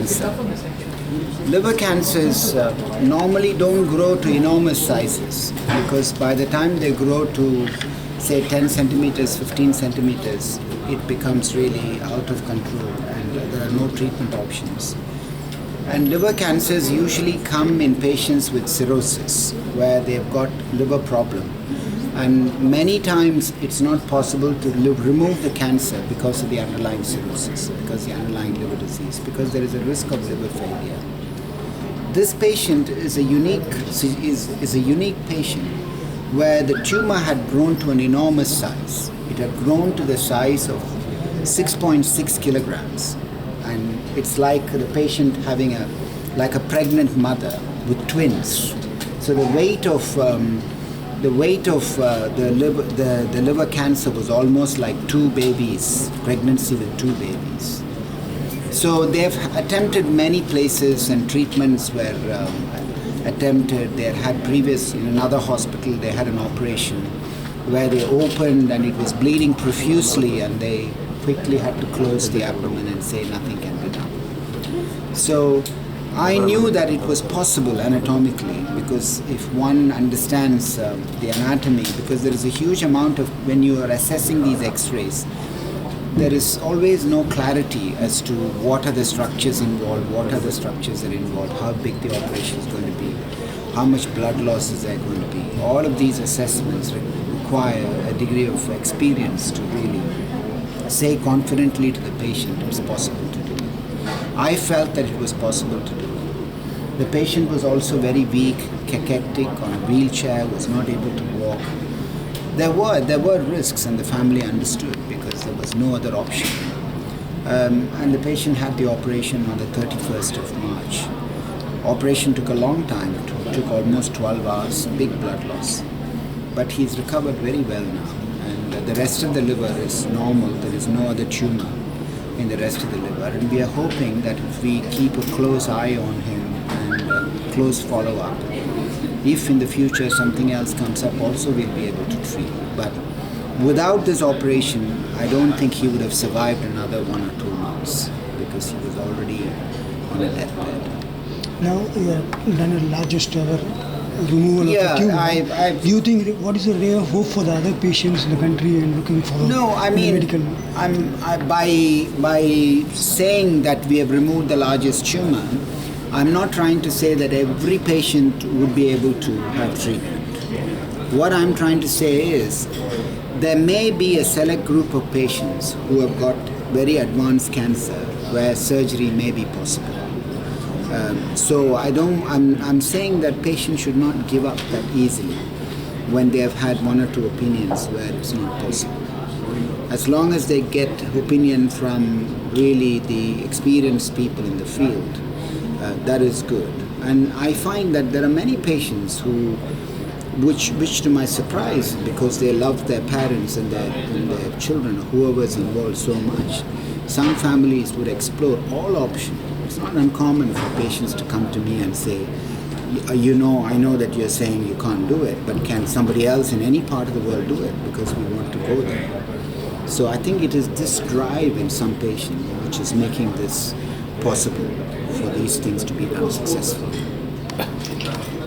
cancer. Liver cancers normally don't grow to enormous sizes, because by the time they grow to say 10 centimeters, 15 centimeters, it becomes really out of control and there are no treatment options. And liver cancers usually come in patients with cirrhosis, where they've got liver problem. And many times it's not possible to remove the cancer because of the underlying cirrhosis, because the underlying liver disease, because there is a risk of liver failure. This patient is a unique patient where the tumor had grown to an enormous size. It had grown to the size of 6.6 kilograms. And it's like the patient having a pregnant mother with twins. So the weight of the liver cancer was almost like two babies, pregnancy with two babies. So they've attempted many places and treatments were attempted. They had previous, in another hospital, they had an operation where they opened and it was bleeding profusely, and they quickly had to close the abdomen and say nothing can be done. So I knew that it was possible anatomically, because if one understands the anatomy, because there is a huge amount of, when you are assessing these x-rays, there is always no clarity as to what are the structures involved, what are the structures that are involved, how big the operation is going to be, how much blood loss is there going to be. All of these assessments require a degree of experience to really say confidently to the patient it's possible to do. I felt that it was possible to do. The patient was also very weak, cachectic, on a wheelchair, was not able to walk. There were risks, and the family understood because there was no other option. And the patient had the operation on the 31st of March. Operation took a long time. It took almost 12 hours, big blood loss. But he's recovered very well now. And the rest of the liver is normal. There is no other tumor in the rest of the liver. And we are hoping that if we keep a close eye on him and close follow-up, if in the future something else comes up, also we'll be able to treat. But without this operation, I don't think he would have survived another 1 or 2 months, because he was already on a deathbed. Now you have done a largest ever removal of the tumor. Do you think, what is the ray of hope for the other patients in the country and looking for medical? By saying that we have removed the largest tumor, I'm not trying to say that every patient would be able to have treatment. What I'm trying to say is there may be a select group of patients who have got very advanced cancer where surgery may be possible. So I'm saying that patients should not give up that easily when they have had 1 or 2 opinions where it's not possible. As long as they get opinion from really the experienced people in the field, that is good. And I find that there are many patients which to my surprise, because they love their parents and their children, or whoever is involved so much, some families would explore all options. It's not uncommon for patients to come to me and say, I know that you're saying you can't do it, but can somebody else in any part of the world do it? Because we want to go there. So I think it is this drive in some patients which is making this possible for these things to be done successfully.